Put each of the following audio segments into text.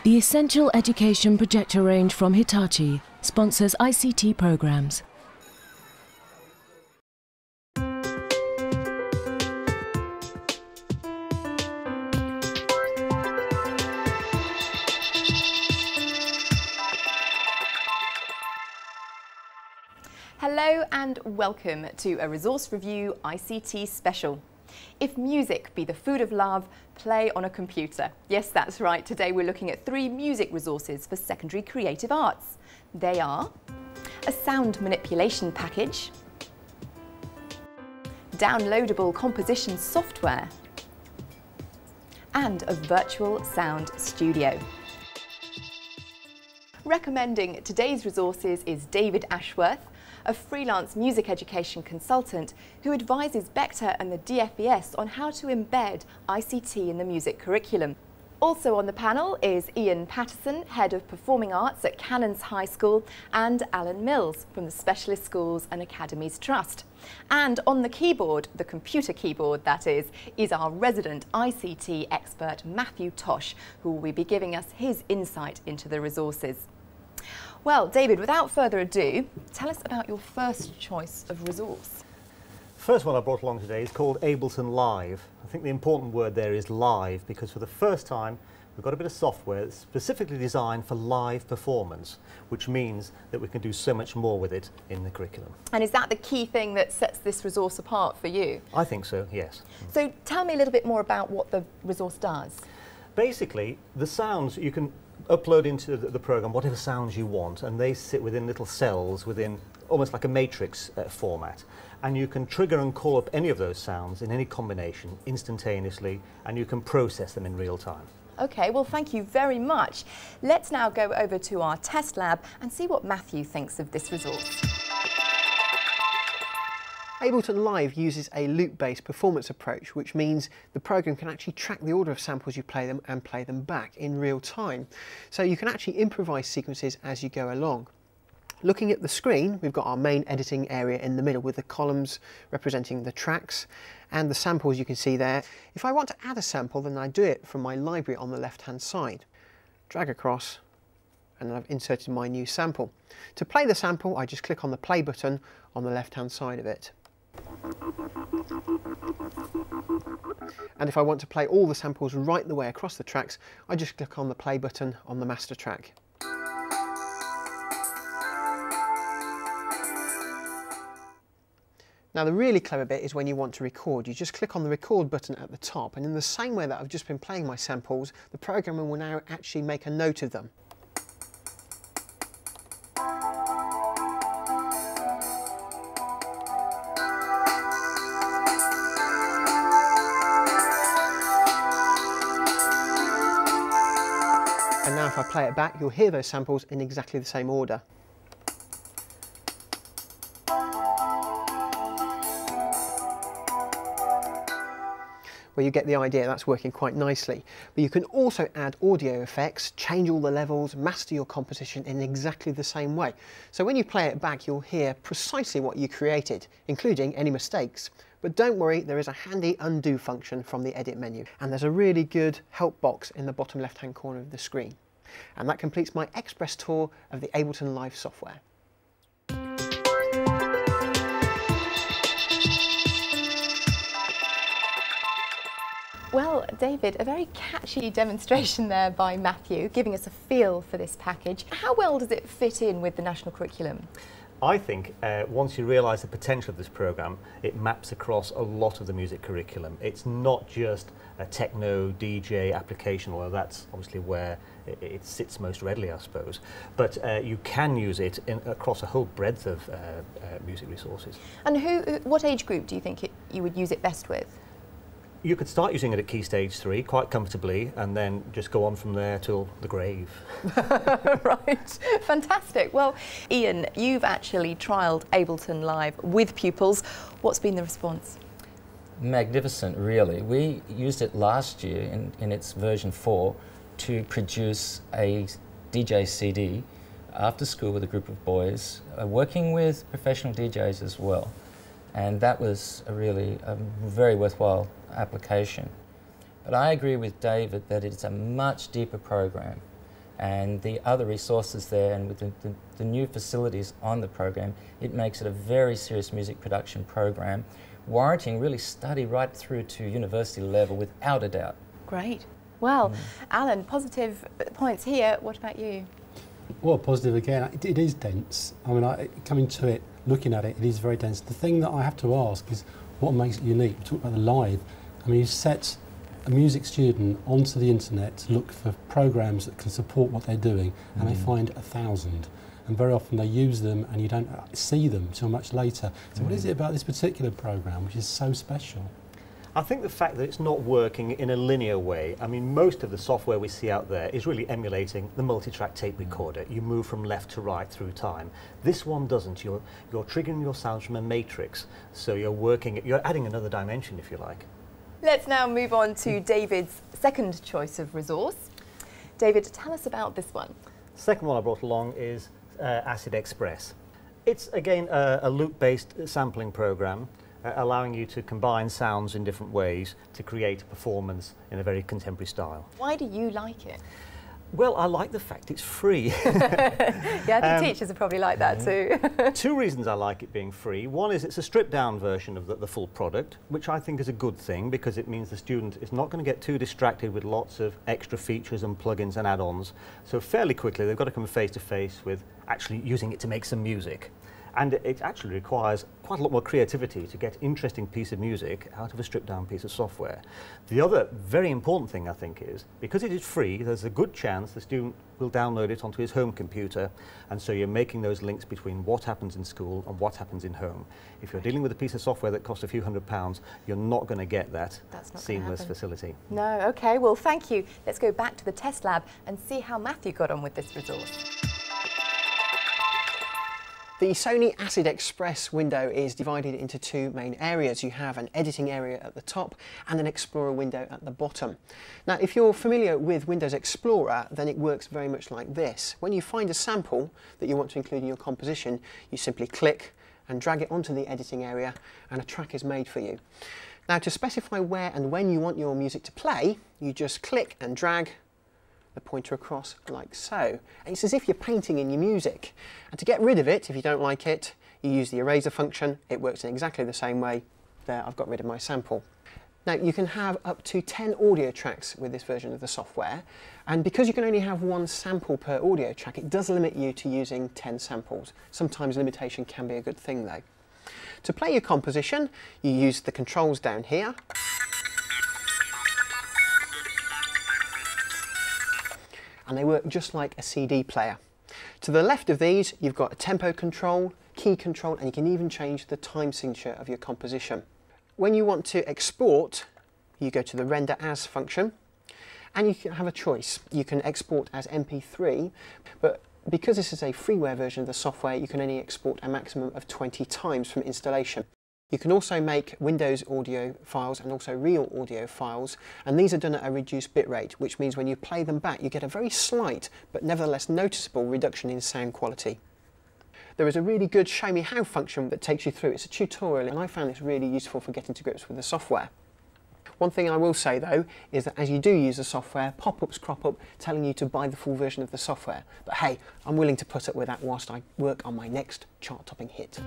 The Essential Education projector range from Hitachi sponsors ICT programs. Hello and welcome to a Resource Review ICT special. If music be the food of love, play on a computer. Yes, that's right. Today we're looking at 3 music resources for secondary creative arts. They are a sound manipulation package, downloadable composition software, and a virtual sound studio. Recommending today's resources is David Ashworth, a freelance music education consultant who advises Bector and the DFES on how to embed ICT in the music curriculum. Also on the panel is Ian Patterson, Head of Performing Arts at Cannons High School, and Alan Mills from the Specialist Schools and Academies Trust. And on the keyboard, the computer keyboard that is our resident ICT expert Matthew Tosh, who will be giving us his insight into the resources. Well, David, without further ado, tell us about your first choice of resource. First one I brought along today is called Ableton Live. I think the important word there is live, because for the first time we've got a bit of software that's specifically designed for live performance, which means that we can do so much more with it in the curriculum. And is that the key thing that sets this resource apart for you? I think so, yes. So tell me a little bit more about what the resource does. Basically, the sounds you can upload into the program whatever sounds you want, and they sit within little cells within almost like a matrix format, and you can trigger and call up any of those sounds in any combination instantaneously, and you can process them in real time. Okay, well thank you very much. Let's now go over to our test lab and see what Matthew thinks of this resource. Ableton Live uses a loop-based performance approach, which means the program can actually track the order of samples you play them and play them back in real time. So you can actually improvise sequences as you go along. Looking at the screen, we've got our main editing area in the middle with the columns representing the tracks and the samples you can see there. If I want to add a sample, then I do it from my library on the left-hand side. Drag across, and I've inserted my new sample. To play the sample, I just click on the play button on the left-hand side of it. And if I want to play all the samples right the way across the tracks, I just click on the play button on the master track. Now the really clever bit is when you want to record. You just click on the record button at the top, and in the same way that I've just been playing my samples, the programmer will now actually make a note of them. And now if I play it back, you'll hear those samples in exactly the same order. Well, you get the idea, that's working quite nicely. But you can also add audio effects, change all the levels, master your composition in exactly the same way. So when you play it back, you'll hear precisely what you created, including any mistakes. But don't worry, there is a handy undo function from the edit menu, and there's a really good help box in the bottom left-hand corner of the screen. And that completes my express tour of the Ableton Live software. Well, David, a very catchy demonstration there by Matthew, giving us a feel for this package. How well does it fit in with the national curriculum? I think once you realise the potential of this programme, it maps across a lot of the music curriculum. It's not just a techno DJ application, although that's obviously where it sits most readily, I suppose. But you can use it across a whole breadth of music resources. And what age group do you think you would use it best with? You could start using it at Key Stage 3 quite comfortably, and then just go on from there till the grave. Right, fantastic. Well, Ian, you've actually trialled Ableton Live with pupils. What's been the response? Magnificent, really. We used it last year in its version 4 to produce a DJ CD after school with a group of boys, working with professional DJs as well. And that was a really very worthwhile application. But I agree with David that it's a much deeper program. and the other resources there, and with the new facilities on the program, it makes it a very serious music production program, warranting really study right through to university level without a doubt. Great. Well, Alan, positive points here. What about you? Well, positive again. It is dense. I mean, coming to it, looking at it, it is very dense. The thing that I have to ask is what makes it unique. We talk about the live. I mean, you set a music student onto the internet to look for programs that can support what they're doing, and they find 1,000. And very often they use them and you don't see them till much later. So what is it about this particular program which is so special? I think the fact that it's not working in a linear way. I mean, most of the software we see out there is really emulating the multi-track tape recorder. You move from left to right through time. This one doesn't. You're triggering your sounds from a matrix, so you're adding another dimension, if you like. Let's now move on to David's second choice of resource. David, tell us about this one. Second one I brought along is Acid Express. It's again a loop-based sampling program, allowing you to combine sounds in different ways to create a performance in a very contemporary style. Why do you like it? Well, I like the fact it's free. Yeah, I think teachers are probably like that too. Two reasons I like it being free. One is it's a stripped-down version of the full product, which I think is a good thing because it means the student is not going to get too distracted with lots of extra features and plugins and add-ons. So fairly quickly they've got to come face-to-face with actually using it to make some music. And it actually requires quite a lot more creativity to get interesting piece of music out of a stripped-down piece of software. The other very important thing, I think, is because it is free, there's a good chance the student will download it onto his home computer, and so you're making those links between what happens in school and what happens in home. If you're dealing with a piece of software that costs a few £100s, you're not going to get that seamless facility. No, okay, well, thank you. Let's go back to the test lab and see how Matthew got on with this resource. The Sony Acid Express window is divided into two main areas. You have an editing area at the top and an Explorer window at the bottom. Now, if you're familiar with Windows Explorer, then it works very much like this. When you find a sample that you want to include in your composition, you simply click and drag it onto the editing area and a track is made for you. Now, to specify where and when you want your music to play, you just click and drag the pointer across like so. And it's as if you're painting in your music. And to get rid of it, if you don't like it, you use the eraser function. It works in exactly the same way. There, I've got rid of my sample. Now, you can have up to 10 audio tracks with this version of the software. And because you can only have one sample per audio track, it does limit you to using 10 samples. Sometimes limitation can be a good thing though. To play your composition, you use the controls down here. And they work just like a CD player. To the left of these, you've got a tempo control, key control, and you can even change the time signature of your composition. When you want to export, you go to the Render As function, and you can have a choice. You can export as MP3, but because this is a freeware version of the software, you can only export a maximum of 20 times from installation. You can also make Windows audio files and also real audio files, and these are done at a reduced bitrate, which means when you play them back you get a very slight but nevertheless noticeable reduction in sound quality. There is a really good Show Me How function that takes you through. It's a tutorial and I found this really useful for getting to grips with the software. One thing I will say though is that as you do use the software, pop-ups crop up telling you to buy the full version of the software. But hey, I'm willing to put up with that whilst I work on my next chart-topping hit.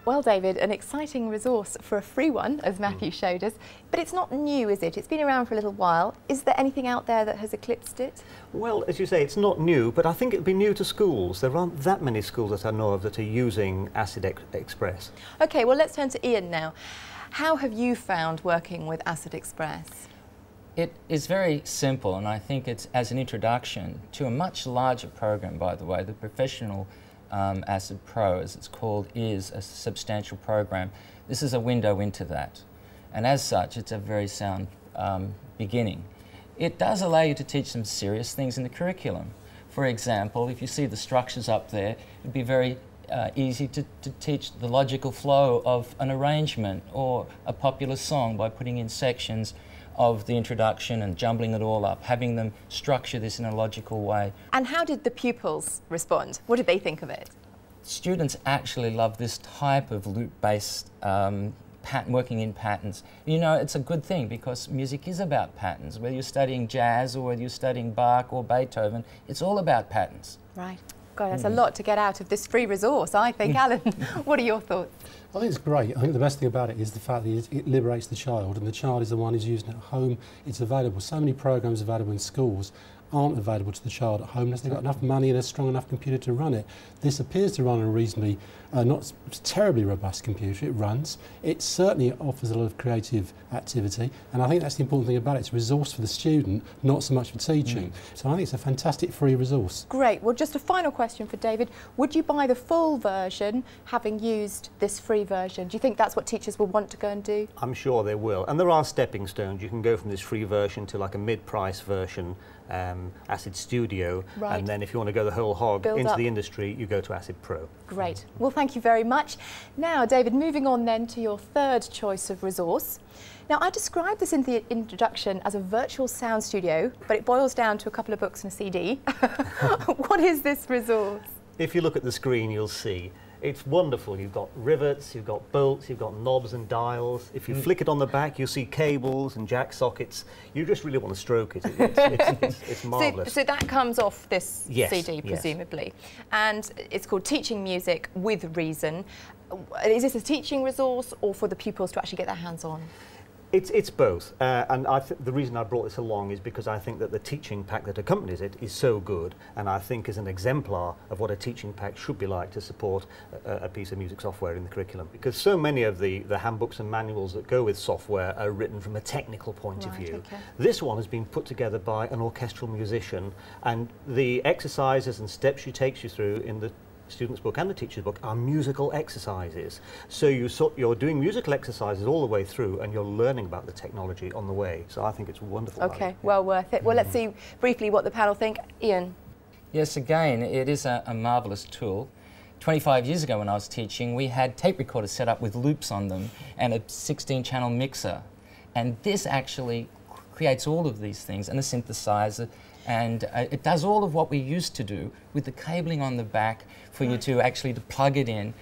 Well, David, an exciting resource for a free one, as Matthew showed us, but it's not new, is it? It's been around for a little while. Is there anything out there that has eclipsed it? Well, as you say, it's not new, but I think it'd be new to schools. There aren't that many schools that I know of that are using Acid Express. OK, well, let's turn to Ian now. How have you found working with Acid Express? It is very simple, and I think it's as an introduction to a much larger program, by the way. The professional Acid Pro, as it's called, is a substantial program. This is a window into that, and as such it's a very sound beginning. It does allow you to teach some serious things in the curriculum. For example, if you see the structures up there, it'd be very easy to teach the logical flow of an arrangement or a popular song by putting in sections of the introduction and jumbling it all up, having them structure this in a logical way. And how did the pupils respond? What did they think of it? Students actually love this type of loop-based working in patterns. You know, it's a good thing because music is about patterns. Whether you're studying jazz or whether you're studying Bach or Beethoven, it's all about patterns. Right. God, there's a lot to get out of this free resource, I think. Alan, what are your thoughts? I think it's great. I think the best thing about it is the fact that it liberates the child, and the child is the one who's using it at home. It's available. So many programs available in schools aren't available to the child at home unless they've got enough money and a strong enough computer to run it. This appears to run on a reasonably, not terribly robust computer. It runs. It certainly offers a lot of creative activity, and I think that's the important thing about it. It's a resource for the student, not so much for teaching. So I think it's a fantastic free resource. Great. Well, just a final question for David. Would you buy the full version, having used this free version? Do you think that's what teachers will want to go and do? I'm sure they will. And there are stepping stones. You can go from this free version to like a mid-price version, Acid Studio, Right. and then if you want to go the whole hog Build into up. the industry, you go to Acid Pro. Great. Well, thank you very much. Now, David, moving on then to your third choice of resource. Now, I described this in the introduction as a virtual sound studio, but it boils down to a couple of books and a CD. What is this resource? If you look at the screen, you'll see it's wonderful. You've got rivets, you've got bolts, you've got knobs and dials. If you flick it on the back, you'll see cables and jack sockets. You just really want to stroke it. It's marvellous. So that comes off this Yes, CD, yes. presumably. And it's called Teaching Music with Reason. Is this a teaching resource or for the pupils to actually get their hands on? It's both, and the reason I brought this along is because I think that the teaching pack that accompanies it is so good, and I think is an exemplar of what a teaching pack should be like to support a piece of music software in the curriculum. Because so many of the handbooks and manuals that go with software are written from a technical point of view. Okay. This one has been put together by an orchestral musician, and the exercises and steps she takes you through in the student's book and the teacher's book are musical exercises. So you're doing musical exercises all the way through, and you're learning about the technology on the way. So I think it's wonderful. Okay, well worth it. Well, let's see briefly what the panel think. Ian. Yes, again, it is a marvellous tool. 25 years ago when I was teaching, we had tape recorders set up with loops on them and a 16-channel mixer. And this actually creates all of these things, and a synthesizer, and it does all of what we used to do with the cabling on the back for you to actually plug it in.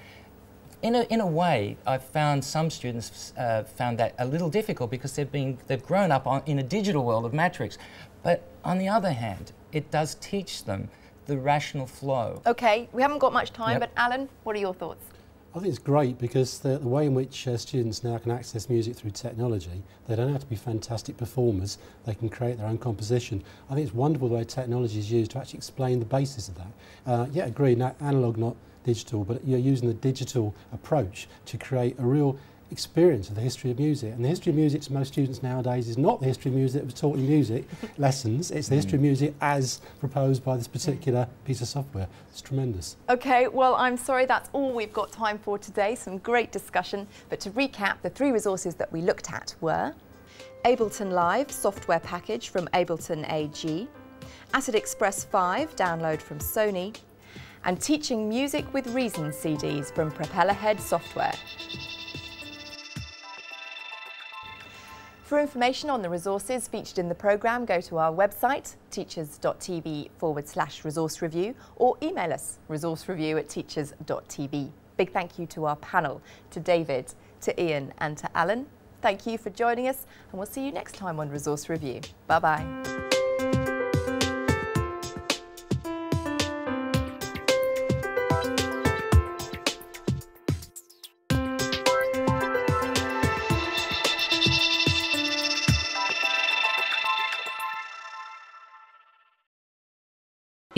In a way, I've found some students found that a little difficult because they've grown up in a digital world of matrix. But on the other hand, it does teach them the rational flow. Okay, we haven't got much time, Yep. but Alan, what are your thoughts? I think it's great because the way in which students now can access music through technology, they don't have to be fantastic performers, they can create their own composition. I think it's wonderful the way technology is used to actually explain the basis of that. Yeah, agreed, analog, not digital, but you're using the digital approach to create a real experience of the history of music. And the history of music to most students nowadays is not the history of music that was taught in music lessons, it's the history of music as proposed by this particular piece of software. It's tremendous. Okay, well, I'm sorry, that's all we've got time for today. Some great discussion. But to recap, the three resources that we looked at were Ableton Live software package from Ableton AG, Acid Express 5 download from Sony, and Teaching Music with Reason CDs from Propellerhead Software. For information on the resources featured in the programme, go to our website, teachers.tv/resource review, or email us, resourcereview@teachers.tv. Big thank you to our panel, to David, to Ian and to Alan. Thank you for joining us, and we'll see you next time on Resource Review. Bye-bye.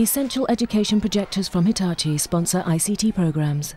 Essential education projectors from Hitachi sponsor ICT programs.